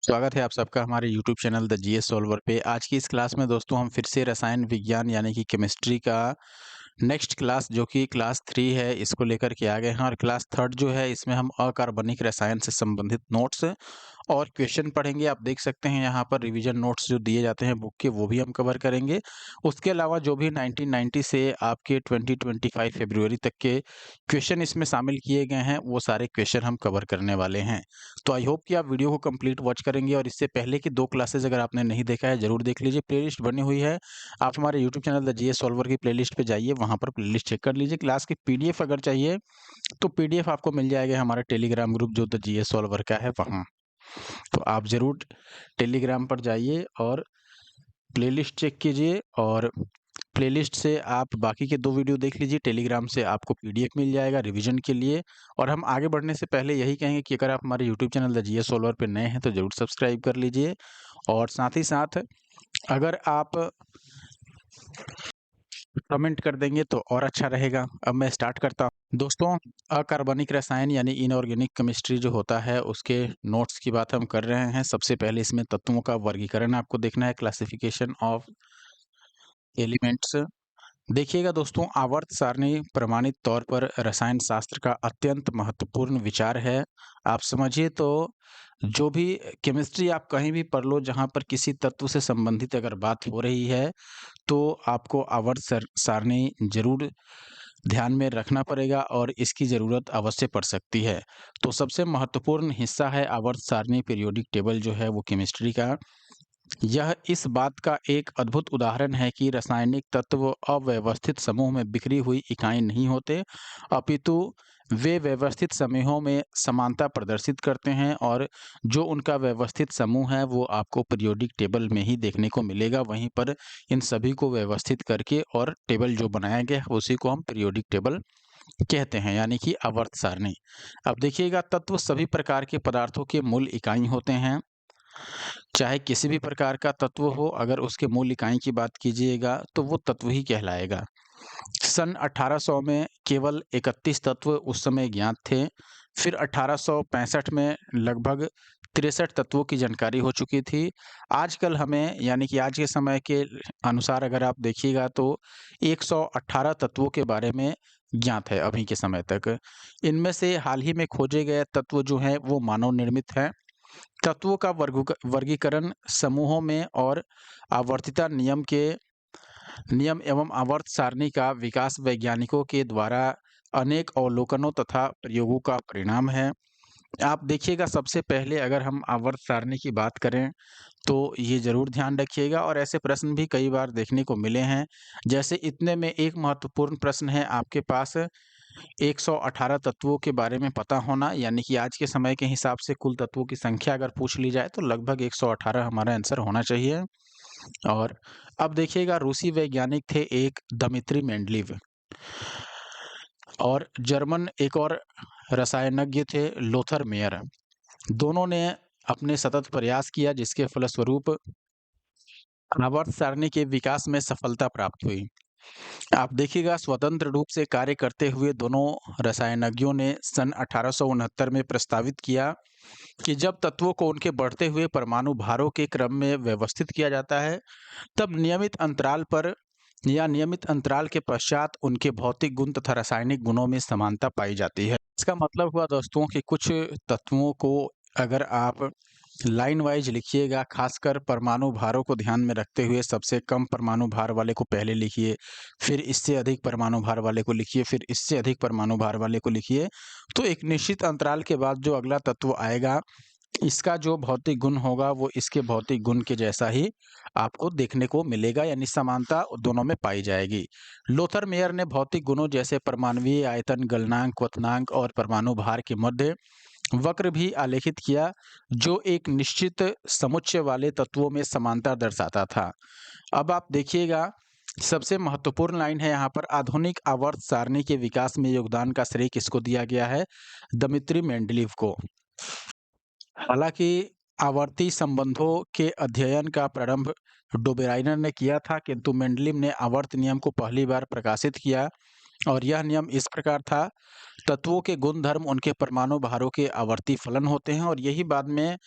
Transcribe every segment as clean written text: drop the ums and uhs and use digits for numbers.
स्वागत है आप सबका हमारे YouTube channel the GS solver पे। आज की इस क्लास में दोस्तों हम फिर से रसायन विज्ञान यानी कि केमिस्ट्री का नेक्स्ट क्लास जो कि क्लास 3 है इसको लेकर के आ गए हैं और क्लास 3 जो है इसमें हम अकार्बनिक रसायन से संबंधित नोट्स और क्वेश्चन पढ़ेंगे। आप देख सकते हैं यहाँ पर रिवीजन नोट्स जो दिए जाते हैं बुक के वो भी हम कवर करेंगे। उसके अलावा जो भी 1990 से आपके 2025 फरवरी तक के क्वेश्चन इसमें शामिल किए गए हैं वो सारे क्वेश्चन हम कवर करने वाले हैं। तो आई होप कि आप वीडियो को कंप्लीट वॉच करेंगे और इससे पहले की 2 क्लासेस अगर आपने नहीं देखा है ज़रूर देख लीजिए। प्लेलिस्ट बनी हुई है। आप हमारे YouTube channel the GS solver की प्लेलिस्ट पे जाइए, वहाँ पर प्लेलिस्ट चेक कर लीजिए। क्लास की पीडीएफ अगर चाहिए तो पीडीएफ आपको मिल जाएगा हमारा टेलीग्राम ग्रुप जो द जीएस सॉल्वर का है वहाँ। तो आप ज़रूर टेलीग्राम पर जाइए और प्लेलिस्ट चेक कीजिए और प्लेलिस्ट से आप बाकी के 2 वीडियो देख लीजिए। टेलीग्राम से आपको पीडीएफ मिल जाएगा रिवीजन के लिए। और हम आगे बढ़ने से पहले यही कहेंगे कि अगर आप हमारे YouTube channel the GS solver पे नए हैं तो ज़रूर सब्सक्राइब कर लीजिए और साथ ही साथ अगर आप कमेंट कर देंगे तो और अच्छा रहेगा। अब मैं स्टार्ट करता हूँ। दोस्तों, अकार्बनिक रसायन यानी इनऑर्गेनिक केमिस्ट्री जो होता है उसके नोट्स की बात हम कर रहे हैं। सबसे पहले इसमें तत्वों का वर्गीकरण आपको देखना है, क्लासिफिकेशन ऑफ एलिमेंट्स। देखिएगा दोस्तों, आवर्त सारणी प्रमाणित तौर पर रसायन शास्त्र का अत्यंत महत्वपूर्ण विचार है। आप समझिए तो जो भी केमिस्ट्री आप कहीं भी पढ़ लो, जहाँ पर किसी तत्व से संबंधित अगर बात हो रही है तो आपको आवर्त सारणी जरूर ध्यान में रखना पड़ेगा और इसकी ज़रूरत अवश्य पड़ सकती है। तो सबसे महत्वपूर्ण हिस्सा है आवर्त सारणी, पीरियोडिक टेबल जो है वो केमिस्ट्री का। यह इस बात का एक अद्भुत उदाहरण है कि रासायनिक तत्व अव्यवस्थित समूह में बिखरी हुई इकाई नहीं होते, अपितु वे व्यवस्थित समूहों में समानता प्रदर्शित करते हैं और जो उनका व्यवस्थित समूह है वो आपको पीरियोडिक टेबल में ही देखने को मिलेगा। वहीं पर इन सभी को व्यवस्थित करके और टेबल जो बनाया गया है उसी को हम पीरियोडिक टेबल कहते हैं, यानी कि आवर्त सारणी। अब देखिएगा, तत्व सभी प्रकार के पदार्थों के मूल इकाई होते हैं। चाहे किसी भी प्रकार का तत्व हो, अगर उसके मूल इकाई की बात कीजिएगा तो वो तत्व ही कहलाएगा। सन 1800 में केवल 31 तत्व उस समय ज्ञात थे। फिर 1865 में लगभग 63 तत्वों की जानकारी हो चुकी थी। आजकल हमें, यानी कि आज के समय के अनुसार अगर आप देखिएगा तो 118 तत्वों के बारे में ज्ञात है अभी के समय तक। इनमें से हाल ही में खोजे गए तत्व जो हैं वो मानव निर्मित हैं। तत्वों का वर्गीकरण समूहों में और आवर्तिता नियम एवं आवर्त सारणी का विकास वैज्ञानिकों के द्वारा अनेक अवलोकनों तथा प्रयोगों का परिणाम है। आप देखिएगा, सबसे पहले अगर हम आवर्त सारणी की बात करें तो ये ज़रूर ध्यान रखिएगा और ऐसे प्रश्न भी कई बार देखने को मिले हैं। जैसे इतने में एक महत्वपूर्ण प्रश्न है आपके पास, 118 तत्वों के बारे में पता होना, यानी कि आज के समय के हिसाब से कुल तत्वों की संख्या अगर पूछ ली जाए तो लगभग 118 हमारा आंसर होना चाहिए। और अब देखिएगा, रूसी वैज्ञानिक थे एक दमित्री मेंडलीव और जर्मन एक और रसायनज्ञ थे लोथर मेयर। दोनों ने अपने सतत प्रयास किया जिसके फलस्वरूप आवर्त सारणी के विकास में सफलता प्राप्त हुई। आप देखिएगा, स्वतंत्र रूप से कार्य करते हुए दोनों रसायनज्ञों ने सन 1869 में प्रस्तावित किया कि जब तत्वों को उनके बढ़ते हुए परमाणु भारों के क्रम में व्यवस्थित किया जाता है, तब नियमित अंतराल पर या नियमित अंतराल के पश्चात उनके भौतिक गुण तथा रासायनिक गुणों में समानता पाई जाती है। इसका मतलब हुआ दोस्तों कि कुछ तत्वों को अगर आप लाइन वाइज लिखिएगा, खासकर परमाणु भारों को ध्यान में रखते हुए सबसे कम परमाणु भार वाले को पहले लिखिए, फिर इससे अधिक परमाणु भार वाले को लिखिए, फिर इससे अधिक परमाणु भार वाले को लिखिए। तो एक निश्चित अंतराल के बाद जो अगला तत्व आएगा, इसका जो भौतिक गुण होगा वो इसके भौतिक गुण के जैसा ही आपको देखने को मिलेगा, यानी समानता दोनों में पाई जाएगी। लोथर मेयर ने भौतिक गुणों जैसे परमाणुीय आयतन, गलनांक, क्वथनांक और परमाणु भार के मध्य वक्र भी आलेखित किया, जो एक निश्चित समुच्चय वाले तत्वों में समानता दर्शाता था। अब आप देखिएगा, सबसे महत्वपूर्ण लाइन है यहाँ पर, आधुनिक आवर्त सारणी के विकास में योगदान का श्रेय किसको दिया गया है? दमित्री मेंडलीव को। हालांकि आवर्ती संबंधों के अध्ययन का प्रारंभ डोबेराइनर ने किया था, किंतु मेंडलीव ने आवर्त नियम को पहली बार प्रकाशित किया और यह नियम इस प्रकार था, तत्वों के गुण धर्म उनके परमाणु भारों के आवर्ती फलन होते हैं और यही बाद में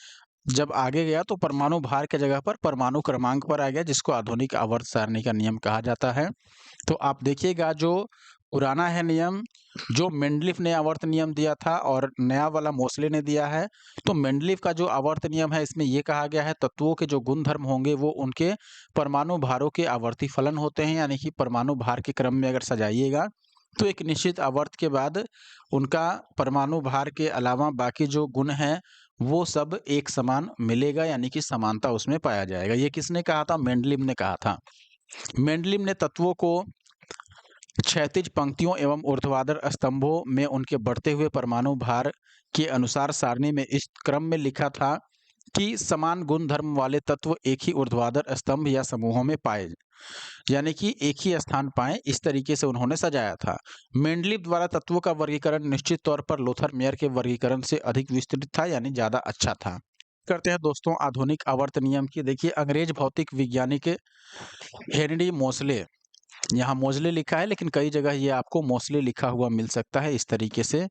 जब आगे गया तो परमाणु भार के जगह पर परमाणु क्रमांक पर आ गया, जिसको आधुनिक आवर्त सारणी का नियम कहा जाता है। तो आप देखिएगा जो पुराना है नियम, जो मेंडलीफ ने आवर्त नियम दिया था और नया वाला मोसले ने दिया है। तो मेंडलीफ का जो आवर्त नियम है, इसमें ये कहा गया है तत्वों के जो गुण धर्म होंगे वो उनके परमाणु भारों के आवर्ती फलन होते हैं, यानी कि परमाणु भार के क्रम में अगर सजाइएगा तो एक निश्चित आवर्त के बाद उनका परमाणु भार के अलावा बाकी जो गुण हैं वो सब एक समान मिलेगा, यानी कि समानता उसमें पाया जाएगा। ये किसने कहा था? मेंडलीव ने कहा था। मेंडलीव ने तत्वों को क्षैतिज पंक्तियों एवं ऊर्ध्वाधर स्तंभों में उनके बढ़ते हुए परमाणु भार के अनुसार सारणी में इस क्रम में लिखा था कि समान गुण धर्म वाले तत्व एक ही ऊर्ध्वाधर स्तंभ या समूहों में पाए, यानी कि एक ही स्थान पाए, इस तरीके से उन्होंने सजाया था। मेंडलीव द्वारा तत्वों का वर्गीकरण निश्चित तौर पर लोथर मेयर के वर्गीकरण से अधिक विस्तृत था, यानी ज्यादा अच्छा था। करते हैं दोस्तों आधुनिक आवर्त नियम की। देखिए अंग्रेज भौतिक वैज्ञानिक हेनरी मोसले, यहाँ मोजले लिखा है लेकिन कई जगह ये आपको मोसले लिखा हुआ मिल सकता है इस तरीके से।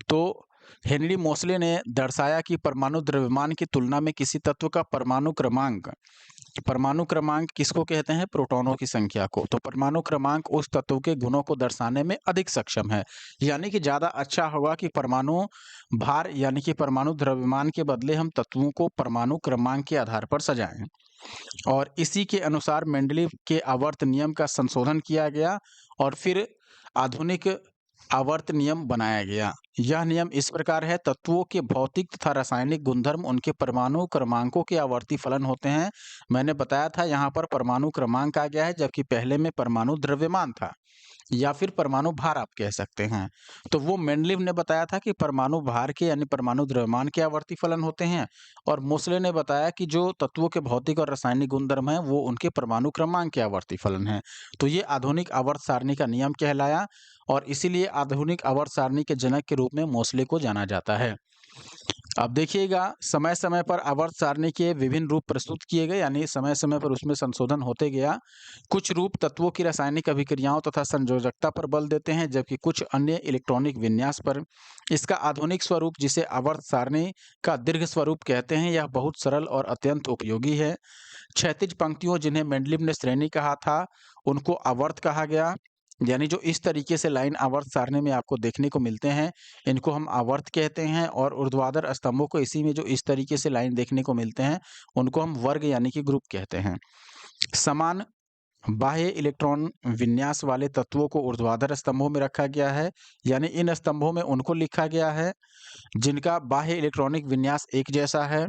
तो हेनरी मोसले ने दर्शाया कि परमाणु द्रव्यमान की तुलना में किसी तत्व का परमाणु क्रमांक किसको कहते हैं? प्रोटॉनों की संख्या को। तो परमाणु क्रमांक उस तत्व के गुणों को दर्शाने में अधिक सक्षम है, यानी कि ज्यादा अच्छा होगा कि परमाणु भार यानी कि परमाणु द्रव्यमान के बदले हम तत्वों को परमाणु क्रमांक के आधार पर सजाएं। और इसी के अनुसार मेंडलीव के आवर्त नियम का संशोधन किया गया और फिर आधुनिक आवर्त नियम बनाया गया। यह नियम इस प्रकार है, तत्वों के भौतिक तथा रासायनिक गुणधर्म उनके परमाणु क्रमांकों के आवर्ती फलन होते हैं। मैंने बताया था यहाँ पर परमाणु क्रमांक आ गया है, जबकि पहले में परमाणु द्रव्यमान था या फिर परमाणु भार आप कह सकते हैं। तो वो मेंडलीव ने बताया था कि परमाणु भार के यानी परमाणु द्रव्यमान के आवर्ती फलन होते हैं, और मोसले ने बताया कि जो तत्वों के भौतिक और रासायनिक गुणधर्म हैं वो उनके परमाणु क्रमांक के आवर्ती फलन हैं। तो ये आधुनिक आवर्त सारणी का नियम कहलाया और इसीलिए आधुनिक आवर्त सारणी के जनक के रूप में मोसले को जाना जाता है। अब देखिएगा समय समय पर आवर्त सारणी के विभिन्न रूप प्रस्तुत किए गए, यानी समय समय पर उसमें संशोधन होते गया। कुछ रूप तत्वों की रासायनिक अभिक्रियाओं तथा संयोजकता पर बल देते हैं, जबकि कुछ अन्य इलेक्ट्रॉनिक विन्यास पर। इसका आधुनिक स्वरूप, जिसे आवर्त सारणी का दीर्घ स्वरूप कहते हैं, यह बहुत सरल और अत्यंत उपयोगी है। क्षैतिज पंक्तियों, जिन्हें मेंडलीव ने श्रेणी कहा था, उनको आवर्त कहा गया, यानी जो इस तरीके से लाइन आवर्त सारणी में आपको देखने को मिलते हैं इनको हम आवर्त कहते हैं। और ऊर्ध्वाधर स्तंभों को इसी में जो इस तरीके से लाइन देखने को मिलते हैं उनको हम वर्ग यानी कि ग्रुप कहते हैं। समान बाह्य इलेक्ट्रॉन विन्यास वाले तत्वों को ऊर्ध्वाधर स्तंभों में रखा गया है, यानी इन स्तंभों में उनको लिखा गया है जिनका बाह्य इलेक्ट्रॉनिक विन्यास एक जैसा है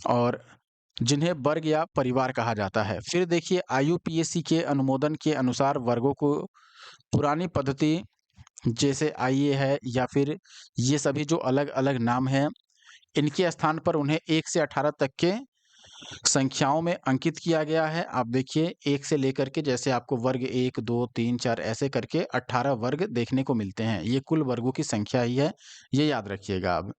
और जिन्हें वर्ग या परिवार कहा जाता है। फिर देखिए आईयूपीएसी के अनुमोदन के अनुसार वर्गों को पुरानी पद्धति जैसे आईए है या फिर ये सभी जो अलग-अलग नाम हैं, इनके स्थान पर उन्हें 1 से 18 तक के संख्याओं में अंकित किया गया है। आप देखिए 1 से लेकर के जैसे आपको वर्ग 1, 2, 3, 4 ऐसे करके 18 वर्ग देखने को मिलते हैं। ये कुल वर्गों की संख्या ही है, ये याद रखिएगा आप।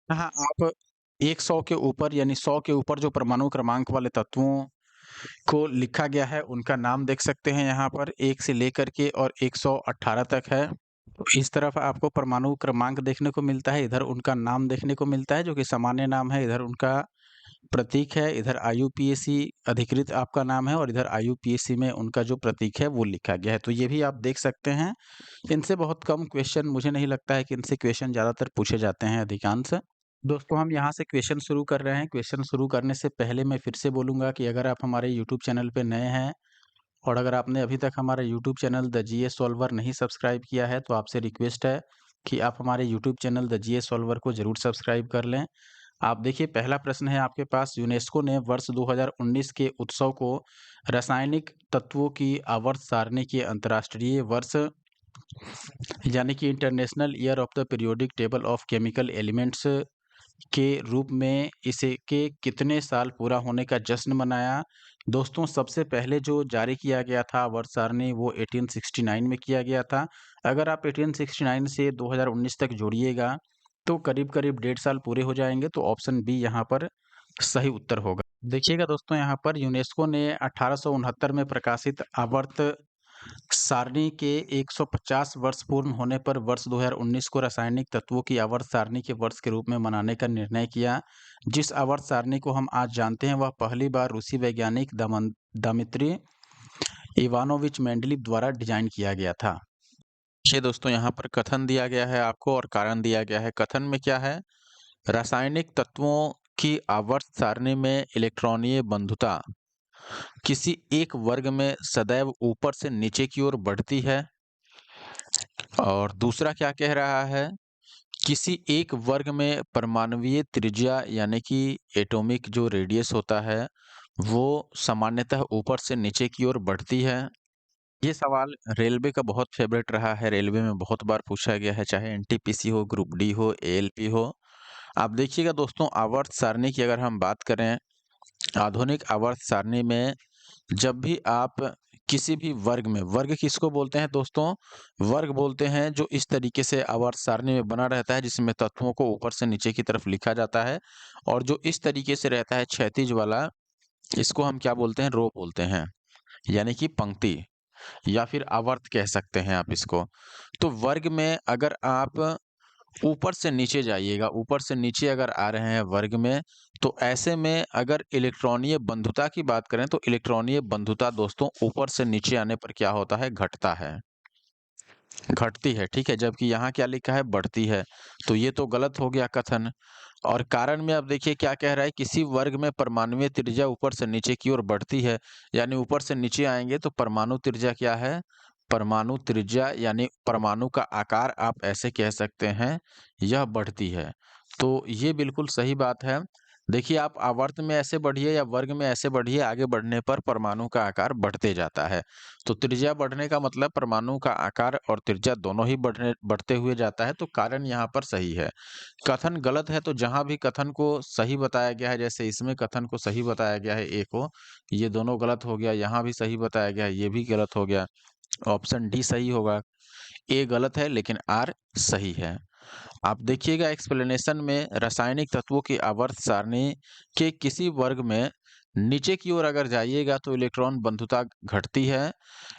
हाँ, आप 100 के ऊपर यानी 100 के ऊपर जो परमाणु क्रमांक वाले तत्वों को लिखा गया है, उनका नाम देख सकते हैं यहाँ पर 1 से लेकर के और 118 तक है। तो इस तरफ आपको परमाणु क्रमांक देखने को मिलता है, इधर उनका नाम देखने को मिलता है जो कि सामान्य नाम है, इधर उनका प्रतीक है, इधर आईयूपीएसी अधिकृत आपका नाम है और इधर आईयूपीएसी में उनका जो प्रतीक है वो लिखा गया है। तो ये भी आप देख सकते हैं। इनसे बहुत कम क्वेश्चन, मुझे नहीं लगता है कि इनसे क्वेश्चन ज़्यादातर पूछे जाते हैं अधिकांश। दोस्तों हम यहाँ से क्वेश्चन शुरू कर रहे हैं। क्वेश्चन शुरू करने से पहले मैं फिर से बोलूँगा कि अगर आप हमारे यूट्यूब चैनल पे नए हैं और अगर आपने अभी तक हमारा YouTube channel the GS solver नहीं सब्सक्राइब किया है, तो आपसे रिक्वेस्ट है कि आप हमारे YouTube channel the GS solver को ज़रूर सब्सक्राइब कर लें। आप देखिए पहला प्रश्न है आपके पास, यूनेस्को ने वर्ष 2019 के उत्सव को रासायनिक तत्वों की आवर्त सारणी के अंतर्राष्ट्रीय वर्ष यानी कि international year of the periodic table of chemical elements के रूप में इसे के कितने साल पूरा होने का जश्न मनाया? दोस्तों सबसे पहले जो जारी किया गया था वर्ष सारणी वो 1869 में किया गया था। अगर आप 1869 से 2019 तक जोड़िएगा तो करीब-करीब 1.5 साल पूरे हो जाएँगे, तो ऑप्शन बी यहाँ पर सही उत्तर होगा। देखिएगा दोस्तों यहाँ पर यूनेस्को ने 1869 में प्रकाशित आवर्त सारणी के 150 वर्ष पूर्ण होने पर वर्ष 2019 को रासायनिक तत्वों की आवर्त सारणी के वर्ष के रूप में मनाने का निर्णय किया। जिस आवर्त सारणी को हम आज जानते हैं वह पहली बार रूसी वैज्ञानिक दमित्री इवानोविच मेंडलीव द्वारा डिजाइन किया गया था। ये दोस्तों यहाँ पर कथन दिया गया है आपको और कारण दिया गया है। कथन में क्या है? रासायनिक तत्वों की आवर्त सारणी में इलेक्ट्रॉनीय बंधुता किसी एक वर्ग में सदैव ऊपर से नीचे की ओर बढ़ती है। और दूसरा क्या कह रहा है? किसी एक वर्ग में परमाणुीय त्रिज्या यानी कि एटॉमिक जो रेडियस होता है वो सामान्यतः ऊपर से नीचे की ओर बढ़ती है। ये सवाल रेलवे का बहुत फेवरेट रहा है, रेलवे में बहुत बार पूछा गया है, चाहे एनटीपीसी हो, ग्रुप डी हो, एएलपी हो। आप देखिएगा दोस्तों, आवर्त सारणी की अगर हम बात करें, आधुनिक आवर्त सारणी में जब भी आप किसी भी वर्ग में, वर्ग किसको बोलते हैं दोस्तों? वर्ग बोलते हैं जो इस तरीके से आवर्त सारणी में बना रहता है जिसमें तत्वों को ऊपर से नीचे की तरफ लिखा जाता है, और जो इस तरीके से रहता है क्षैतिज वाला, इसको हम क्या बोलते हैं? रो बोलते हैं, यानी कि पंक्ति या फिर आवर्त कह सकते हैं आप इसको। तो वर्ग में अगर आप ऊपर से नीचे जाइएगा, ऊपर से नीचे अगर आ रहे हैं वर्ग में, तो ऐसे में अगर इलेक्ट्रॉनीय बंधुता की बात करें तो इलेक्ट्रॉनीय बंधुता दोस्तों ऊपर से नीचे आने पर क्या होता है? घटता है, घटती है, ठीक है? जबकि यहाँ क्या लिखा है? बढ़ती है। तो ये तो गलत हो गया कथन। और कारण में अब देखिए क्या कह रहा है? किसी वर्ग में परमाणुीय त्रिज्या ऊपर से नीचे की ओर बढ़ती है, यानी ऊपर से नीचे आएँगे तो परमाणु त्रिज्या क्या है? परमाणु त्रिज्या यानी परमाणु का आकार आप ऐसे कह सकते हैं, यह बढ़ती है। तो ये बिल्कुल सही बात है। देखिए, आप आवर्त में ऐसे बढ़िए या वर्ग में ऐसे बढ़िए, आगे बढ़ने पर परमाणु का आकार बढ़ते जाता है। तो त्रिज्या बढ़ने का मतलब परमाणु का आकार और त्रिज्या दोनों ही बढ़ते हुए जाता है, तो कारण यहाँ पर सही है। कथन गलत है तो जहाँ भी कथन को सही बताया गया है, जैसे इसमें कथन को सही बताया गया है ए को, ये दोनों गलत हो गया, यहाँ भी सही बताया गया है, ये भी गलत हो गया। ऑप्शन डी सही होगा। ए गलत है लेकिन आर सही है। आप देखिएगा एक्सप्लेनेशन में, रासायनिक तत्वों की आवर्त सारणी के किसी वर्ग में नीचे की ओर अगर जाइएगा तो इलेक्ट्रॉन बंधुता घटती है,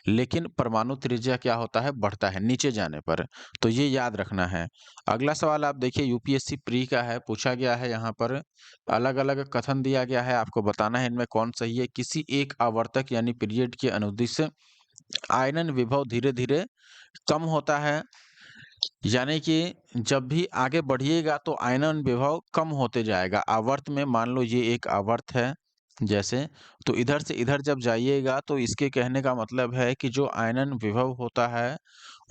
लेकिन परमाणु त्रिज्या क्या होता है? बढ़ता है नीचे जाने पर। तो ये याद रखना है। अगला सवाल आप देखिए, यूपीएससी प्री का है, पूछा गया है यहाँ पर, अलग-अलग कथन दिया गया है, आपको बताना है इनमें कौन सही है। किसी एक आवर्तक यानी पीरियड की अनुदिश आयनन विभव धीरे-धीरे कम होता है, यानी कि जब भी आगे बढ़िएगा तो आयनन विभव कम होते जाएगा। आवर्त में मान लो ये एक आवर्त है जैसे, तो इधर से इधर जब जाइएगा तो इसके कहने का मतलब है कि जो आयनन विभव होता है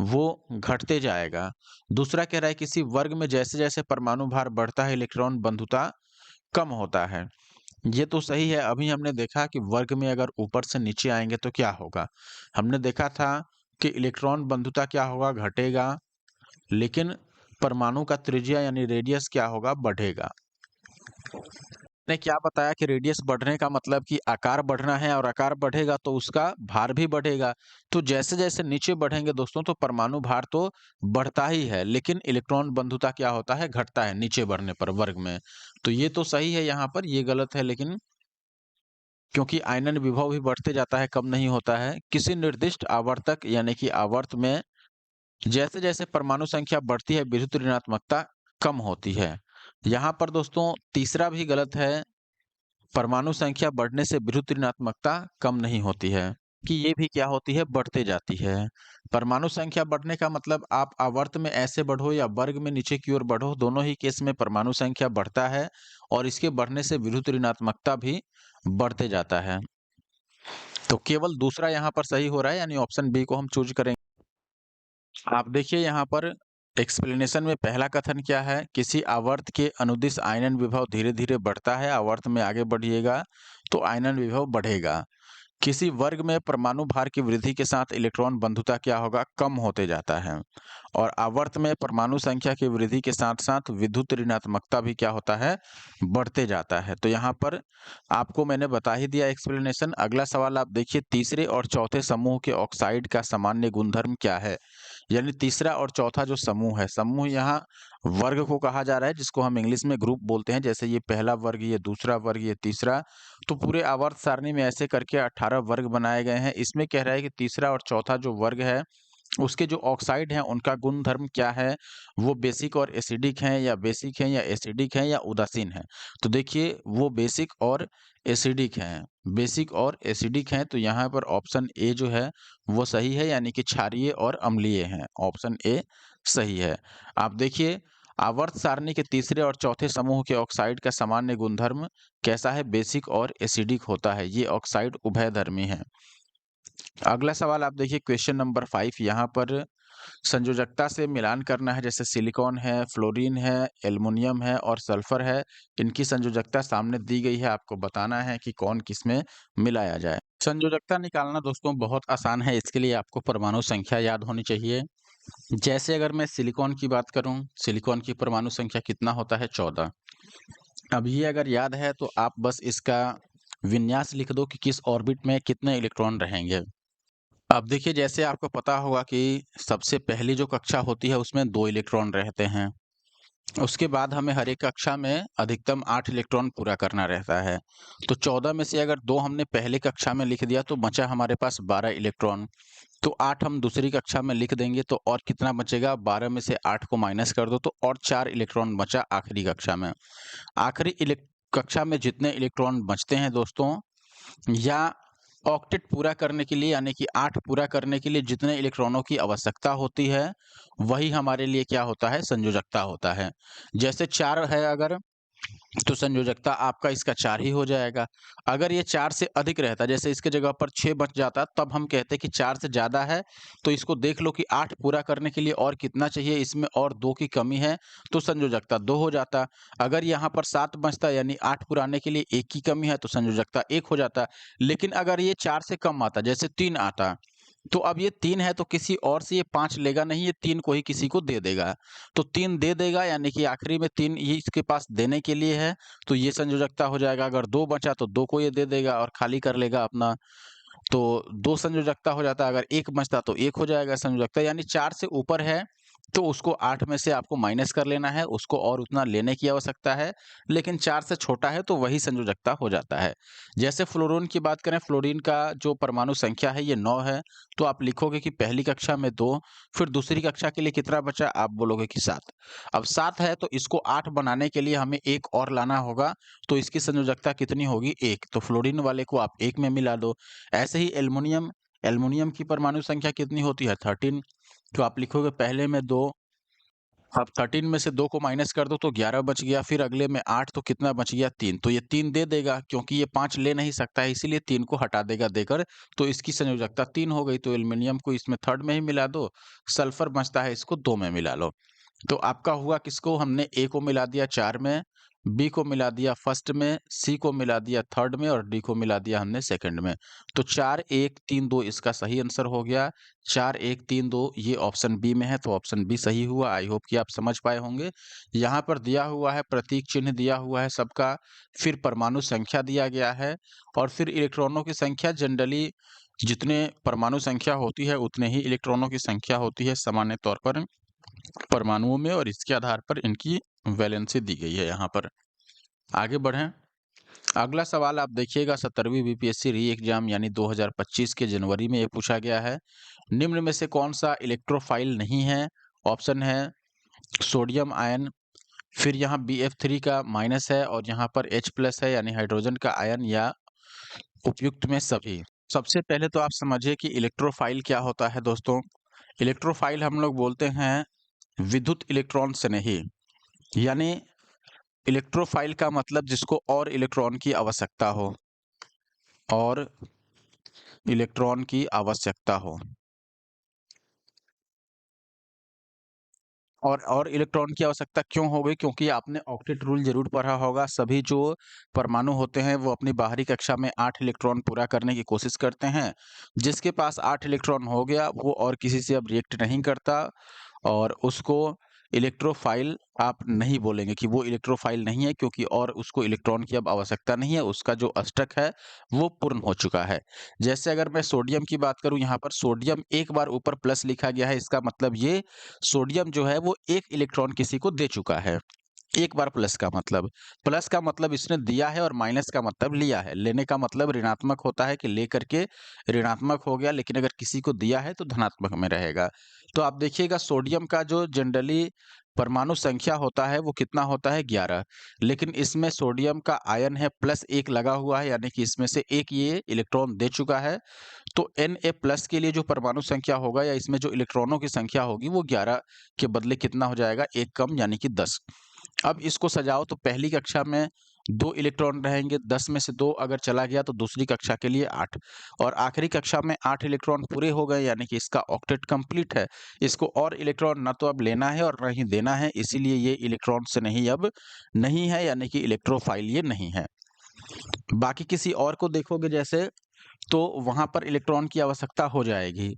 वो घटते जाएगा। दूसरा कह रहा है किसी वर्ग में जैसे-जैसे परमाणु भार बढ़ता है इलेक्ट्रॉन बंधुता कम होता है। ये तो सही है। अभी हमने देखा कि वर्ग में अगर ऊपर से नीचे आएँगे तो क्या होगा? हमने देखा था कि इलेक्ट्रॉन बंधुता क्या होगा? घटेगा, लेकिन परमाणु का त्रिज्या यानी रेडियस क्या होगा? बढ़ेगा। ने क्या बताया कि रेडियस बढ़ने का मतलब कि आकार बढ़ना है, और आकार बढ़ेगा तो उसका भार भी बढ़ेगा। तो जैसे-जैसे नीचे बढ़ेंगे दोस्तों तो परमाणु भार तो बढ़ता ही है, लेकिन इलेक्ट्रॉन बंधुता क्या होता है? घटता है नीचे बढ़ने पर वर्ग में। तो ये तो सही है यहाँ पर, ये गलत है लेकिन, क्योंकि आयनन विभव भी बढ़ते जाता है, कम नहीं होता है। किसी निर्दिष्ट आवर्तक यानी कि आवर्त में जैसे-जैसे परमाणु संख्या बढ़ती है, विद्युत ऋणात्मकता कम होती है। यहाँ पर दोस्तों तीसरा भी गलत है, परमाणु संख्या बढ़ने से विद्युत ऋणात्मकता कम नहीं होती है, कि ये भी क्या होती है? बढ़ते जाती है। परमाणु संख्या बढ़ने का मतलब आप आवर्त में ऐसे बढ़ो या वर्ग में नीचे की ओर बढ़ो, दोनों ही केस में परमाणु संख्या बढ़ता है, और इसके बढ़ने से विद्युत ऋणात्मकता भी बढ़ते जाता है। तो केवल दूसरा यहाँ पर सही हो रहा है, यानी ऑप्शन बी को हम चूज़ करेंगे। आप देखिए यहाँ पर एक्सप्लेनेशन में पहला कथन क्या है? किसी आवर्त के अनुदिश आयनन विभव धीरे-धीरे बढ़ता है, आवर्त में आगे बढ़िएगा तो आयनन विभव बढ़ेगा। किसी वर्ग में परमाणु भार की वृद्धि के साथ इलेक्ट्रॉन बंधुता क्या होगा? कम होते जाता है। और आवर्त में परमाणु संख्या की वृद्धि के साथ-साथ विद्युत ऋणात्मकता भी क्या होता है, बढ़ते जाता है। तो यहाँ पर आपको मैंने बता ही दिया एक्सप्लेनेशन। अगला सवाल आप देखिए, तीसरे और चौथे समूह के ऑक्साइड का सामान्य गुणधर्म क्या है? यानी तीसरा और चौथा जो समूह यहाँ वर्ग को कहा जा रहा है, जिसको हम इंग्लिश में ग्रुप बोलते हैं। जैसे ये पहला वर्ग, ये दूसरा वर्ग, ये तीसरा। तो पूरे आवर्त सारणी में ऐसे करके 18 वर्ग बनाए गए हैं। इसमें कह रहा है कि तीसरा और चौथा जो वर्ग है, उसके जो ऑक्साइड हैं उनका गुणधर्म क्या है, वो बेसिक और एसिडिक हैं या बेसिक हैं या एसिडिक हैं या उदासीन हैं। तो देखिए वो बेसिक और एसिडिक हैं, बेसिक और एसिडिक हैं। तो यहाँ पर ऑप्शन ए जो है वो सही है, यानी कि क्षारीय और अम्लीय हैं। ऑप्शन ए सही है। आप देखिए, आवर्त सारणी के तीसरे और चौथे समूह के ऑक्साइड का सामान्य गुणधर्म कैसा है, बेसिक और एसिडिक होता है। ये ऑक्साइड उभयधर्मी है। अगला सवाल आप देखिए, क्वेश्चन नंबर 5। यहाँ पर संयोजकता से मिलान करना है। जैसे सिलिकॉन है, फ्लोरीन है, एल्युमिनियम है और सल्फर है। इनकी संयोजकता सामने दी गई है, आपको बताना है कि कौन किसमें मिलाया जाए। संयोजकता निकालना दोस्तों बहुत आसान है। इसके लिए आपको परमाणु संख्या याद होनी चाहिए। जैसे अगर मैं सिलिकॉन की बात करूं, सिलिकॉन की परमाणु संख्या कितना होता है, 14। अब ये अगर याद है तो आप बस इसका विन्यास लिख दो कि किस ऑर्बिट में कितने इलेक्ट्रॉन रहेंगे। अब देखिए, जैसे आपको पता होगा कि सबसे पहली जो कक्षा होती है उसमें 2 इलेक्ट्रॉन रहते हैं। उसके बाद हमें हर एक कक्षा में अधिकतम 8 इलेक्ट्रॉन पूरा करना रहता है। तो 14 में से अगर 2 हमने पहली कक्षा में लिख दिया तो बचा हमारे पास 12 इलेक्ट्रॉन। तो 8 हम दूसरी कक्षा में लिख देंगे तो और कितना बचेगा, 12 में से 8 को माइनस कर दो तो और 4 इलेक्ट्रॉन बचा आखिरी कक्षा में। आखिरी कक्षा में जितने इलेक्ट्रॉन बचते हैं दोस्तों, या ऑक्टेट पूरा करने के लिए यानी कि 8 पूरा करने के लिए जितने इलेक्ट्रॉनों की आवश्यकता होती है, वही हमारे लिए क्या होता है, संयोजकता होता है। जैसे 4 है अगर, तो संयोजकता आपका इसका 4 ही हो जाएगा। अगर ये 4 से अधिक रहता, जैसे इसके जगह पर 6 बच जाता, तब हम कहते कि 4 से ज़्यादा है, तो इसको देख लो कि 8 पूरा करने के लिए और कितना चाहिए, इसमें और 2 की कमी है, तो संयोजकता 2 हो जाता। अगर यहाँ पर 7 बचता यानी 8 पुराने के लिए 1 की कमी है, तो संयोजकता 1 हो जाता। लेकिन अगर ये 4 से कम आता, जैसे 3 आता, तो अब ये 3 है तो किसी और से ये 5 लेगा नहीं, ये 3 को ही किसी को दे देगा। तो 3 दे देगा यानी कि आखिरी में 3 ये इसके पास देने के लिए है, तो ये संयोजकता हो जाएगा। अगर 2 बचा तो 2 को ये दे देगा और खाली कर लेगा अपना, तो 2 संयोजकता हो जाता है। अगर 1 बचता तो 1 हो जाएगा संयोजकता। यानी 4 से ऊपर है तो उसको 8 में से आपको माइनस कर लेना है, उसको और उतना लेने की आवश्यकता है। लेकिन 4 से छोटा है तो वही संयोजकता हो जाता है। जैसे फ्लोरीन की बात करें, फ्लोरीन का जो परमाणु संख्या है ये 9 है, तो आप लिखोगे कि पहली कक्षा में 2, फिर दूसरी कक्षा के लिए कितना बचा, आप बोलोगे कि 7। अब 7 है तो इसको 8 बनाने के लिए हमें 1 और लाना होगा, तो इसकी संयोजकता कितनी होगी, 1। तो फ्लोरीन वाले को आप 1 में मिला दो। ऐसे ही एल्युमिनियम, एल्युमिनियम की परमाणु संख्या कितनी होती है, 13। तो आप लिखोगे पहले में 2, अब 13 में से 2 को माइनस कर दो तो 11 बच गया, फिर अगले में 8 तो कितना बच गया, 3। तो ये 3 दे देगा क्योंकि ये 5 ले नहीं सकता है, इसीलिए 3 को हटा देगा देकर, तो इसकी संयोजकता 3 हो गई। तो एल्युमिनियम को इसमें थर्ड में ही मिला दो, सल्फर बचता है इसको 2 में मिला लो। तो आपका हुआ किसको, हमने ए को मिला दिया 4 में, बी को मिला दिया फर्स्ट में, सी को मिला दिया थर्ड में और डी को मिला दिया हमने सेकंड में। तो 4 1 3 2 इसका सही आंसर हो गया। 4 1 3 2 ये ऑप्शन बी में है, तो ऑप्शन बी सही हुआ। आई होप कि आप समझ पाए होंगे। यहाँ पर दिया हुआ है, प्रतीक चिन्ह दिया हुआ है सबका, फिर परमाणु संख्या दिया गया है और फिर इलेक्ट्रॉनों की संख्या। जनरली जितने परमाणु संख्या होती है उतने ही इलेक्ट्रॉनों की संख्या होती है सामान्य तौर पर परमाणुओं में, और इसके आधार पर इनकी वैलेंसी दी गई है यहाँ पर। आगे बढ़ें। अगला सवाल आप देखिएगा, 17वीं बीपीएससी री एग्जाम यानी 2025 के जनवरी में ये पूछा गया है। निम्न में से कौन सा इलेक्ट्रोफाइल नहीं है? ऑप्शन है सोडियम आयन, फिर यहाँ BF3 का माइनस है और यहाँ पर H+ है यानी हाइड्रोजन का आयन, या उपयुक्त में सभी। सबसे पहले तो आप समझिए कि इलेक्ट्रोफाइल क्या होता है दोस्तों। इलेक्ट्रोफाइल हम लोग बोलते हैं विद्युत इलेक्ट्रॉन स्नेही, यानी इलेक्ट्रोफाइल का मतलब जिसको और इलेक्ट्रॉन की आवश्यकता हो, और इलेक्ट्रॉन की आवश्यकता हो। और इलेक्ट्रॉन की आवश्यकता क्यों हो गई? क्योंकि आपने ऑक्टेट रूल ज़रूर पढ़ा होगा। सभी जो परमाणु होते हैं वो अपनी बाहरी कक्षा में 8 इलेक्ट्रॉन पूरा करने की कोशिश करते हैं। जिसके पास 8 इलेक्ट्रॉन हो गया वो और किसी से अब रिएक्ट नहीं करता, और उसको इलेक्ट्रोफाइल आप नहीं बोलेंगे कि वो इलेक्ट्रोफाइल नहीं है, क्योंकि और उसको इलेक्ट्रॉन की अब आवश्यकता नहीं है, उसका जो अष्टक है वो पूर्ण हो चुका है। जैसे अगर मैं सोडियम की बात करूँ, यहाँ पर सोडियम एक बार ऊपर प्लस लिखा गया है, इसका मतलब ये सोडियम जो है वो एक इलेक्ट्रॉन किसी को दे चुका है। एक बार प्लस का मतलब इसने दिया है और माइनस का मतलब लिया है। लेने का मतलब ऋणात्मक होता है कि लेकर के ऋणात्मक हो गया, लेकिन अगर किसी को दिया है तो धनात्मक में रहेगा। तो आप देखिएगा सोडियम का जो जनरली परमाणु संख्या होता है वो कितना होता है, 11। लेकिन इसमें सोडियम का आयन है +1 लगा हुआ है, यानी कि इसमें से एक ये इलेक्ट्रॉन दे चुका है। तो Na+ के लिए जो परमाणु संख्या होगा या इसमें जो इलेक्ट्रॉनों की संख्या होगी वो 11 के बदले कितना हो जाएगा, 1 कम, यानी कि 10। अब इसको सजाओ तो पहली कक्षा में 2 इलेक्ट्रॉन रहेंगे, 10 में से 2 अगर चला गया तो दूसरी कक्षा के लिए 8, और आखिरी कक्षा में 8 इलेक्ट्रॉन पूरे हो गए, यानी कि इसका ऑक्टेट कंप्लीट है। इसको और इलेक्ट्रॉन ना तो अब लेना है और ना ही देना है, इसीलिए ये इलेक्ट्रॉन से नहीं अब नहीं है, यानी कि इलेक्ट्रोफाइल ये नहीं है। बाकी किसी और को देखोगे जैसे, तो वहाँ पर इलेक्ट्रॉन की आवश्यकता हो जाएगी।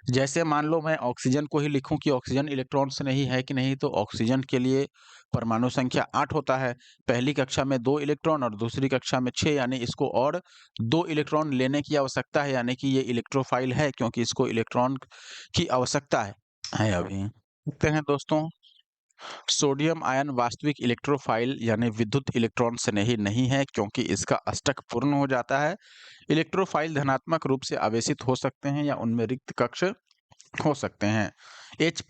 जैसे मान लो मैं ऑक्सीजन को ही लिखूँ कि ऑक्सीजन इलेक्ट्रॉन से नहीं है कि नहीं, तो ऑक्सीजन के लिए परमाणु संख्या 8 होता है। पहली कक्षा में 2 इलेक्ट्रॉन और दूसरी कक्षा में 6, यानी इसको और 2 इलेक्ट्रॉन लेने की आवश्यकता है, यानी कि ये इलेक्ट्रोफाइल है, क्योंकि इसको इलेक्ट्रॉन की आवश्यकता है अभी। देखते हैं दोस्तों, सोडियम आयन वास्तविक इलेक्ट्रोफाइल यानी विद्युत इलेक्ट्रॉन से नहीं है, क्योंकि इसका अष्टक पूर्ण हो जाता है। इलेक्ट्रोफाइल धनात्मक रूप से आवेशित हो सकते हैं या उनमें रिक्त कक्ष हो सकते हैं। H+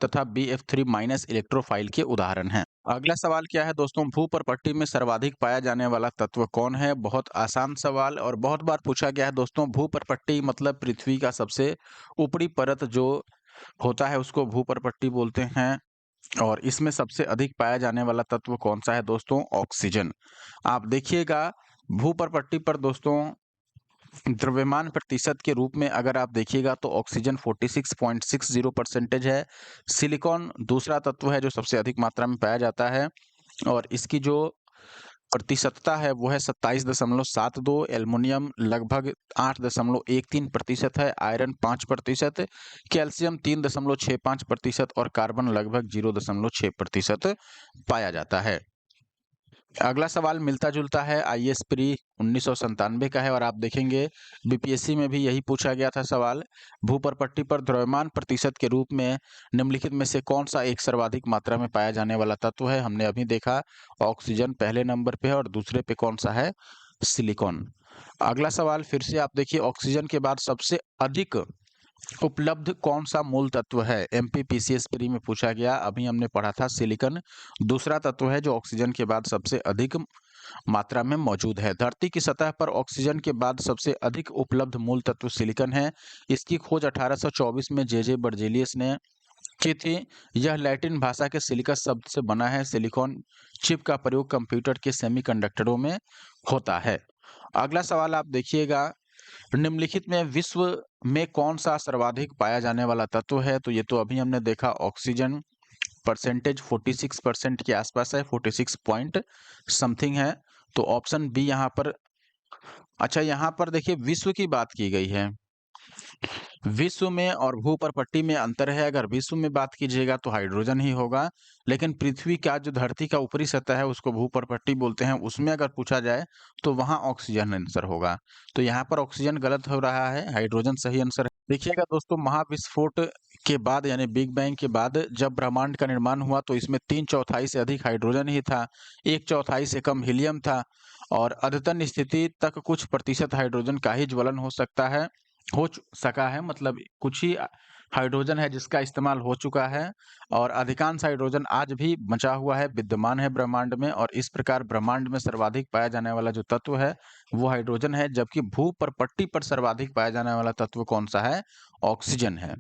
तथा Bf3- इलेक्ट्रोफाइल के उदाहरण हैं। अगला सवाल क्या है दोस्तों, भूपर्पट्टी में सर्वाधिक पाया जाने वाला तत्व कौन है? बहुत आसान सवाल और बहुत बार पूछा गया है दोस्तों। भूपर्पट्टी मतलब पृथ्वी का सबसे ऊपरी परत जो होता है उसको भूपर्पट्टी बोलते हैं। और इसमें सबसे अधिक पाया जाने वाला तत्व कौन सा है दोस्तों? ऑक्सीजन। आप देखिएगा भूपर्पट्टी पर दोस्तों द्रव्यमान प्रतिशत के रूप में अगर आप देखिएगा तो ऑक्सीजन 46.60% है। सिलिकॉन दूसरा तत्व है जो सबसे अधिक मात्रा में पाया जाता है और इसकी जो प्रतिशतता है वो है 27.72। एल्युमिनियम लगभग 8.13% है। आयरन 5%, कैल्शियम 3.65% और कार्बन लगभग 0.6% पाया जाता है। अगला सवाल मिलता-जुलता है, आईएएस प्री 1997 का है और आप देखेंगे बीपीएससी में भी यही पूछा गया था सवाल। भूपर्पट्टी पर द्रव्यमान प्रतिशत के रूप में निम्नलिखित में से कौन सा एक सर्वाधिक मात्रा में पाया जाने वाला तत्व है? हमने अभी देखा ऑक्सीजन पहले नंबर पे है और दूसरे पे कौन सा है? सिलिकॉन। अगला सवाल फिर से आप देखिए, ऑक्सीजन के बाद सबसे अधिक उपलब्ध कौन सा मूल तत्व है? एमपीपीसीएस प्री में पूछा गया, अभी हमने पढ़ा था सिलिकॉन दूसरा तत्व है जो ऑक्सीजन के बाद सबसे अधिक मात्रा में मौजूद है। धरती की सतह पर ऑक्सीजन के बाद सबसे अधिक उपलब्ध मूल तत्व सिलिकॉन है। इसकी खोज 1824 में जे बर्जेलियस ने की थी। यह लैटिन भाषा के सिलिकस शब्द से बना है। सिलिकॉन चिप का प्रयोग कंप्यूटर के सेमीकंडक्टरों में होता है। अगला सवाल आप देखिएगा, निम्नलिखित में विश्व में कौन सा सर्वाधिक पाया जाने वाला तत्व है? तो ये तो अभी हमने देखा ऑक्सीजन, परसेंटेज 46% के आसपास है, 46 पॉइंट समथिंग है। तो ऑप्शन बी यहाँ पर। अच्छा, यहाँ पर देखिए विश्व की बात की गई है। विश्व में और भूपर्पट्टी में अंतर है। अगर विश्व में बात कीजिएगा तो हाइड्रोजन ही होगा, लेकिन पृथ्वी का जो धरती का ऊपरी सतह है उसको भूपर्पट्टी बोलते हैं, उसमें अगर पूछा जाए तो वहाँ ऑक्सीजन आंसर होगा। तो यहाँ पर ऑक्सीजन गलत हो रहा है, हाइड्रोजन सही आंसर है। देखिएगा दोस्तों, महाविस्फोट के बाद यानी बिग बैंग के बाद जब ब्रह्मांड का निर्माण हुआ तो इसमें 3/4 से अधिक हाइड्रोजन ही था, 1/4 से कम हीलियम था और अद्यतन स्थिति तक कुछ प्रतिशत हाइड्रोजन का ही ज्वलन हो सकता है, सका है, मतलब कुछ ही हाइड्रोजन है जिसका इस्तेमाल हो चुका है और अधिकांश हाइड्रोजन आज भी बचा हुआ है, विद्यमान है ब्रह्मांड में। और इस प्रकार ब्रह्मांड में सर्वाधिक पाया जाने वाला जो तत्व है वो हाइड्रोजन है, जबकि भूपर्पट्टी पर सर्वाधिक पाया जाने वाला तत्व कौन सा है? ऑक्सीजन है।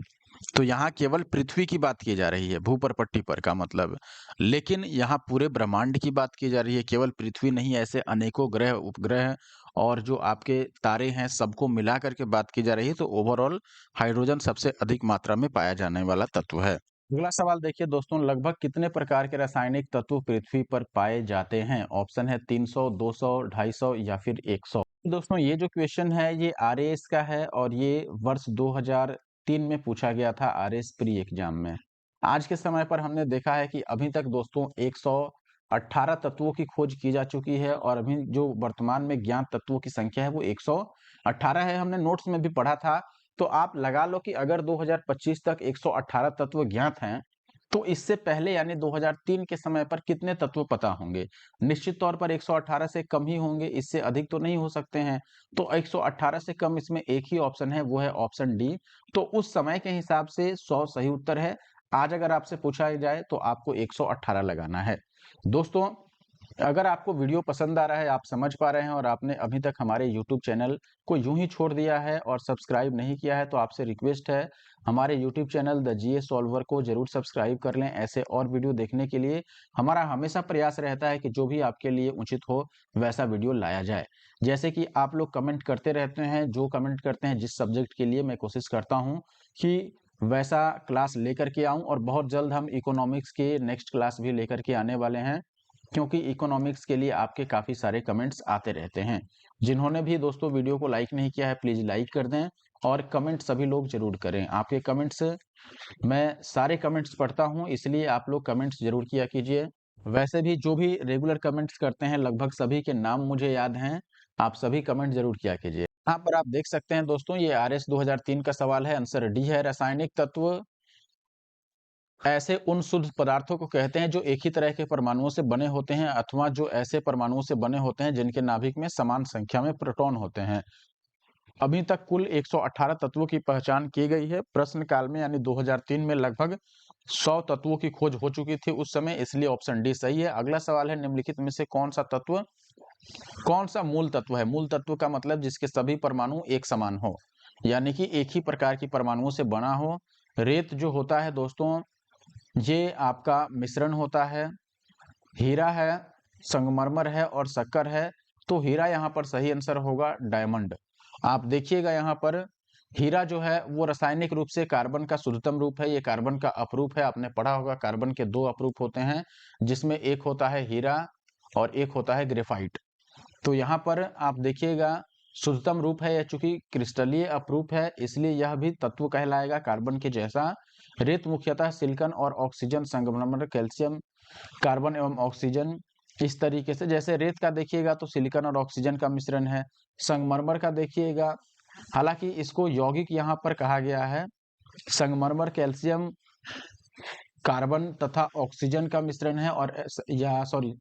तो यहाँ केवल पृथ्वी की बात की जा रही है भूपर्पट्टी पर का मतलब, लेकिन यहाँ पूरे ब्रह्मांड की बात की जा रही है, केवल पृथ्वी नहीं, ऐसे अनेकों ग्रह, उपग्रह और जो आपके तारे हैं सबको मिला करके बात की जा रही है। तो ओवरऑल हाइड्रोजन सबसे अधिक मात्रा में पाया जाने वाला तत्व है। अगला सवाल देखिए दोस्तों, लगभग कितने प्रकार के रासायनिक तत्व पृथ्वी पर पाए जाते हैं? ऑप्शन है 300, 200, 250 या फिर 100। दोस्तों ये जो क्वेश्चन है ये आरएएस का है और ये वर्ष 2003 में पूछा गया था आरएएस प्री एग्जाम में। आज के समय पर हमने देखा है कि अभी तक दोस्तों 118 तत्वों की खोज की जा चुकी है और अभी जो वर्तमान में ज्ञात तत्वों की संख्या है वो 118 है। हमने नोट्स में भी पढ़ा था। तो आप लगा लो कि अगर 2025 तक 118 तत्व ज्ञात हैं, तो इससे पहले यानी 2003 के समय पर कितने तत्व पता होंगे? निश्चित तौर पर 118 से कम ही होंगे, इससे अधिक तो नहीं हो सकते हैं। तो 118 से कम इसमें एक ही ऑप्शन है, वो है ऑप्शन डी। तो उस समय के हिसाब से 100 सही उत्तर है। आज अगर आपसे पूछा जाए तो आपको 118 लगाना है। दोस्तों, अगर आपको वीडियो पसंद आ रहा है, आप समझ पा रहे हैं और आपने अभी तक हमारे यूट्यूब चैनल को यूं ही छोड़ दिया है और सब्सक्राइब नहीं किया है, तो आपसे रिक्वेस्ट है, हमारे YouTube channel the GS solver को जरूर सब्सक्राइब कर लें। ऐसे और वीडियो देखने के लिए हमारा हमेशा प्रयास रहता है कि जो भी आपके लिए उचित हो वैसा वीडियो लाया जाए। जैसे कि आप लोग कमेंट करते रहते हैं, जो कमेंट करते हैं जिस सब्जेक्ट के लिए, मैं कोशिश करता हूँ कि वैसा क्लास लेकर के आऊं और बहुत जल्द हम इकोनॉमिक्स के नेक्स्ट क्लास भी लेकर के आने वाले हैं, क्योंकि इकोनॉमिक्स के लिए आपके काफ़ी सारे कमेंट्स आते रहते हैं। जिन्होंने भी दोस्तों वीडियो को लाइक नहीं किया है, प्लीज़ लाइक कर दें और कमेंट सभी लोग ज़रूर करें। आपके कमेंट्स, मैं सारे कमेंट्स पढ़ता हूँ, इसलिए आप लोग कमेंट्स ज़रूर किया कीजिए। वैसे भी जो भी रेगुलर कमेंट्स करते हैं, लगभग सभी के नाम मुझे याद हैं। आप सभी कमेंट ज़रूर किया कीजिए। यहाँ पर आप देख सकते हैं दोस्तों, ये आरएस 2003 का सवाल है, आंसर डी है। रासायनिक तत्व ऐसे उन शुद्ध पदार्थों को कहते हैं जो एक ही तरह के परमाणुओं से बने होते हैं अथवा जो ऐसे परमाणुओं से बने होते हैं जिनके नाभिक में समान संख्या में प्रोटॉन होते हैं। अभी तक कुल 118 तत्वों की पहचान की गई है। प्रश्न काल में यानी 2003 में लगभग 100 तत्वों की खोज हो चुकी थी उस समय, इसलिए ऑप्शन डी सही है। अगला सवाल है, निम्नलिखित में से कौन सा मूल तत्व है? मूल तत्व का मतलब जिसके सभी परमाणु एक समान हो, यानी कि एक ही प्रकार की परमाणुओं से बना हो। रेत जो होता है दोस्तों, ये आपका मिश्रण होता है। हीरा है, संगमरमर है और शक्कर है। तो हीरा यहाँ पर सही आंसर होगा, डायमंड। आप देखिएगा यहाँ पर हीरा जो है वो रासायनिक रूप से कार्बन का शुद्धतम रूप है, ये कार्बन का अपरूप है। आपने पढ़ा होगा कार्बन के दो अपरूप होते हैं, जिसमें एक होता है हीरा और एक होता है ग्रेफाइट। तो यहाँ पर आप देखिएगा शुद्धतम रूप है यह, चूंकि क्रिस्टलीय अपरूप है इसलिए यह भी तत्व कहलाएगा कार्बन के जैसा। रेत मुख्यतः सिलिकॉन और ऑक्सीजन, संगमरमर कैल्शियम, कार्बन एवं ऑक्सीजन, इस तरीके से। जैसे रेत का देखिएगा तो सिलिकॉन और ऑक्सीजन का मिश्रण है। संगमरमर का देखिएगा, हालांकि इसको यौगिक यहाँ पर कहा गया है। संगमरमर कैल्शियम, कार्बन तथा ऑक्सीजन का मिश्रण है और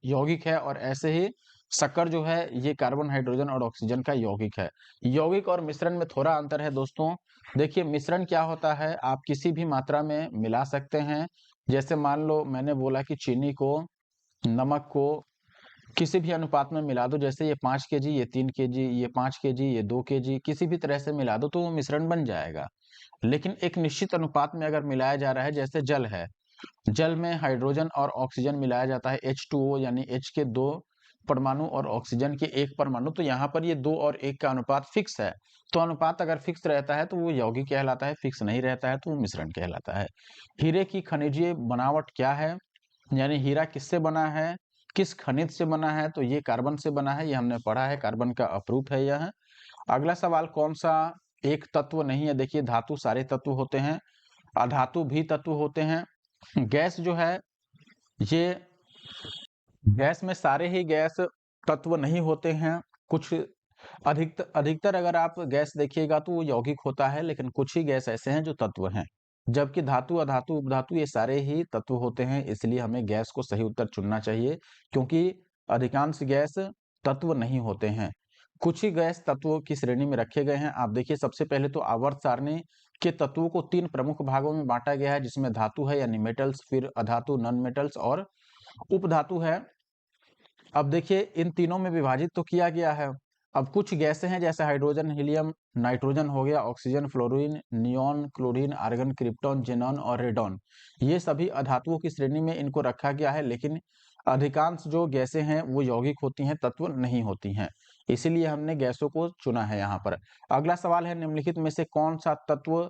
यौगिक है। और ऐसे ही शक्कर जो है ये कार्बन, हाइड्रोजन और ऑक्सीजन का यौगिक है। यौगिक और मिश्रण में थोड़ा अंतर है दोस्तों। देखिए मिश्रण क्या होता है, आप किसी भी मात्रा में मिला सकते हैं। जैसे मान लो मैंने बोला कि चीनी को, नमक को किसी भी अनुपात में मिला दो, जैसे ये 5 केजी, ये 3 केजी, ये 5 केजी, ये 2 केजी, किसी भी तरह से मिला दो तो वो मिश्रण बन जाएगा। लेकिन एक निश्चित अनुपात में अगर मिलाया जा रहा है, जैसे जल है, जल में हाइड्रोजन और ऑक्सीजन मिलाया जाता है, H2O यानी H के 2 परमाणु और ऑक्सीजन के 1 परमाणु, तो यहाँ पर ये 2 और 1 का अनुपात फिक्स है। तो अनुपात अगर फिक्स रहता है तो वो यौगिक कहलाता है, फिक्स नहीं रहता है तो वो मिश्रण कहलाता है। हीरे की खनिजीय बनावट क्या है, यानी हीरा किससे बना है, किस खनिज से बना है? तो ये कार्बन से बना है, ये हमने पढ़ा है, कार्बन का अपरूप है यह। अगला सवाल, कौन सा एक तत्व नहीं है? देखिए धातु सारे तत्व होते हैं, अधातु भी तत्व होते हैं। गैस जो है, ये गैस में सारे ही गैस तत्व नहीं होते हैं। कुछ अधिकतर अगर आप गैस देखिएगा तो वो यौगिक होता है, लेकिन कुछ ही गैस ऐसे हैं जो तत्व हैं। जबकि धातु, अधातु, उपधातु ये सारे ही तत्व होते हैं, इसलिए हमें गैस को सही उत्तर चुनना चाहिए, क्योंकि अधिकांश गैस तत्व नहीं होते हैं। कुछ ही गैस तत्वों की श्रेणी में रखे गए हैं। आप देखिए सबसे पहले तो आवर्त सारणी के तत्वों को 3 प्रमुख भागों में बांटा गया है, जिसमें धातु है यानी मेटल्स, फिर अधातु नॉन मेटल्स और उपधातु है। अब देखिए इन तीनों में विभाजित तो किया गया है। अब कुछ गैसें हैं जैसे हाइड्रोजन, हीलियम, नाइट्रोजन हो गया, oxygen, fluorine, neon, chlorine, argon, krypton, xenon और रेडॉन, ये सभी अधातुओं की श्रेणी में इनको रखा गया है। लेकिन अधिकांश जो गैसें हैं वो यौगिक होती हैं, तत्व नहीं होती हैं, इसीलिए हमने गैसों को चुना है यहाँ पर। अगला सवाल है, निम्नलिखित में से कौन सा तत्व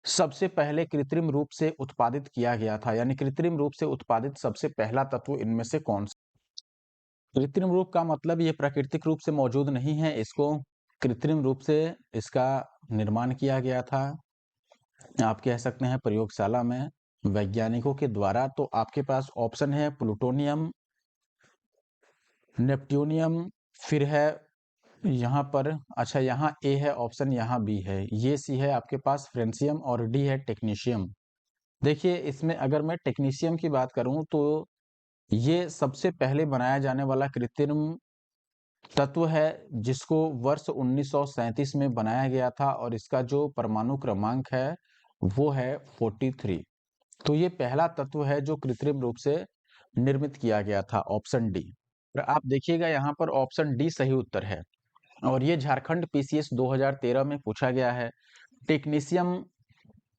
सबसे पहले कृत्रिम रूप से उत्पादित किया गया था, यानी कृत्रिम रूप से उत्पादित सबसे पहला तत्व इनमें से कौन सा? कृत्रिम रूप का मतलब ये प्राकृतिक रूप से मौजूद नहीं है, इसको कृत्रिम रूप से इसका निर्माण किया गया था, आप कह सकते हैं प्रयोगशाला में। वैज्ञानिकों के द्वारा। तो आपके पास ऑप्शन है प्लूटोनियम, नेपट्यूनियम, फिर है यहाँ पर, अच्छा यहाँ ए है ऑप्शन, यहाँ बी है, ये सी है आपके पास फ्रेंसियम और डी है टेक्नीशियम। देखिए इसमें अगर मैं टेक्नीशियम की बात करूं तो ये सबसे पहले बनाया जाने वाला कृत्रिम तत्व है जिसको वर्ष 1937 में बनाया गया था और इसका जो परमाणु क्रमांक है वो है 43। तो ये पहला तत्व है जो कृत्रिम रूप से निर्मित किया गया था, ऑप्शन डी। और आप देखिएगा यहाँ पर ऑप्शन डी सही उत्तर है और ये झारखंड पीसीएस 2013 में पूछा गया है। टेक्नीशियम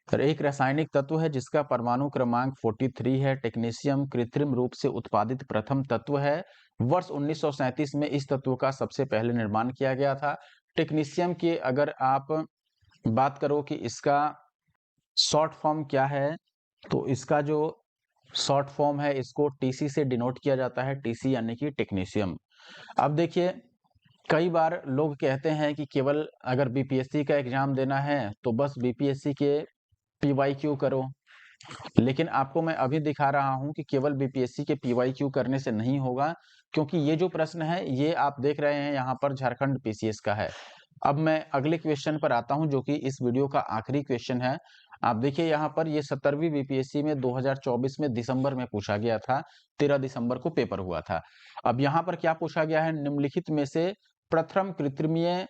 एक रासायनिक तत्व है जिसका परमाणु क्रमांक 43 है। टेक्नीशियम कृत्रिम रूप से उत्पादित प्रथम तत्व है। वर्ष 1937 में इस तत्व का सबसे पहले निर्माण किया गया था। टेक्नीशियम की अगर आप बात करो कि इसका शॉर्ट फॉर्म क्या है, तो इसका जो शॉर्ट फॉर्म है इसको टीसी से डिनोट किया जाता है, टीसी यानी कि टेक्नीशियम। अब देखिए कई बार लोग कहते हैं कि केवल अगर बीपीएससी का एग्जाम देना है तो बस बीपीएससी के पीवाईक्यू करो, लेकिन आपको मैं अभी दिखा रहा हूं कि केवल बीपीएससी के पीवाईक्यू करने से नहीं होगा, क्योंकि ये जो प्रश्न है ये आप देख रहे हैं यहाँ पर झारखंड पीसीएस का है। अब मैं अगले क्वेश्चन पर आता हूं जो कि इस वीडियो का आखिरी क्वेश्चन है। आप देखिए यहाँ पर ये 17वीं बीपीएससी में 2024 में दिसंबर में पूछा गया था, 13 दिसंबर को पेपर हुआ था। अब यहाँ पर क्या पूछा गया है, निम्नलिखित में से प्रथम कृत्रिमीय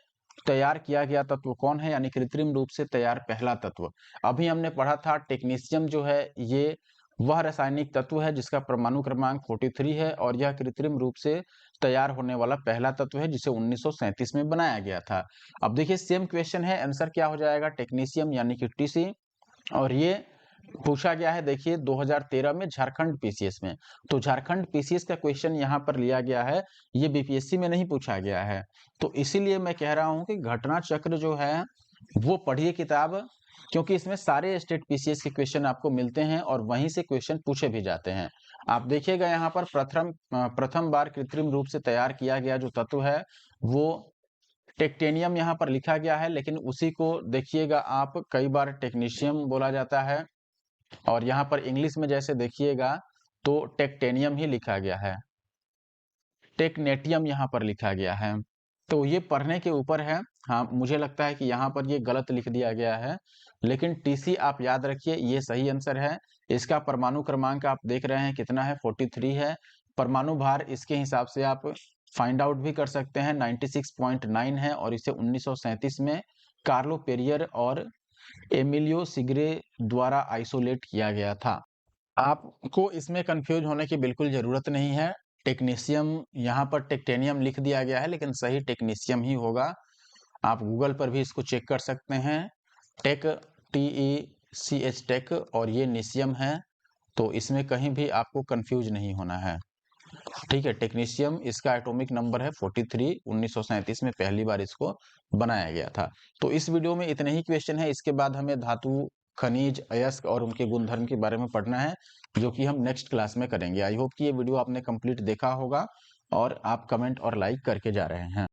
तैयार किया गया तत्व कौन है, यानी कृत्रिम रूप से तैयार पहला तत्व। अभी हमने पढ़ा था टेक्नीशियम जो है ये वह रासायनिक तत्व है जिसका परमाणु क्रमांक 43 है और यह कृत्रिम रूप से तैयार होने वाला पहला तत्व है जिसे 1937 में बनाया गया था। अब देखिए सेम क्वेश्चन है, आंसर क्या हो जाएगा, टेक्नीशियम यानी कि टीसी। और ये पूछा गया है देखिए 2013 में झारखंड पीसीएस में। तो झारखंड पीसीएस का क्वेश्चन यहाँ पर लिया गया है, ये बीपीएससी में नहीं पूछा गया है। तो इसीलिए मैं कह रहा हूँ कि घटना चक्र जो है वो पढ़िए किताब, क्योंकि इसमें सारे स्टेट पीसीएस के क्वेश्चन आपको मिलते हैं और वहीं से क्वेश्चन पूछे भी जाते हैं। आप देखिएगा यहाँ पर प्रथम बार कृत्रिम रूप से तैयार किया गया जो तत्व है वो टेक्टेनियम यहाँ पर लिखा गया है, लेकिन उसी को देखिएगा आप कई बार टेक्नीशियम बोला जाता है और यहाँ पर इंग्लिश में जैसे देखिएगा तो टेक्टेनियम ही लिखा गया है, टेक्नेटियम यहाँ पर लिखा गया है। तो ये पढ़ने के ऊपर है। हाँ मुझे लगता है कि यहाँ पर ये गलत लिख दिया गया है, लेकिन टीसी आप याद रखिए ये सही आंसर है। इसका परमाणु क्रमांक आप देख रहे हैं कितना है, 43 है। परमाणु भार इसके हिसाब से आप फाइंड आउट भी कर सकते हैं, 96.9 है और इसे 1937 में कार्लो पेरियर और एमिलियो सिग्रे द्वारा आइसोलेट किया गया था। आपको इसमें कंफ्यूज होने की बिल्कुल जरूरत नहीं है। टेक्नीशियम यहाँ पर टेक्टेनियम लिख दिया गया है लेकिन सही टेक्नीशियम ही होगा। आप गूगल पर भी इसको चेक कर सकते हैं, टेक TECH टेक, और ये निशियम है। तो इसमें कहीं भी आपको कंफ्यूज नहीं होना है, ठीक है। टेक्नीशियम इसका एटॉमिक नंबर है 43, 1937 में पहली बार इसको बनाया गया था। तो इस वीडियो में इतने ही क्वेश्चन है, इसके बाद हमें धातु, खनिज, अयस्क और उनके गुणधर्म के बारे में पढ़ना है जो कि हम नेक्स्ट क्लास में करेंगे। आई होप कि ये वीडियो आपने कंप्लीट देखा होगा और आप कमेंट और लाइक करके जा रहे हैं।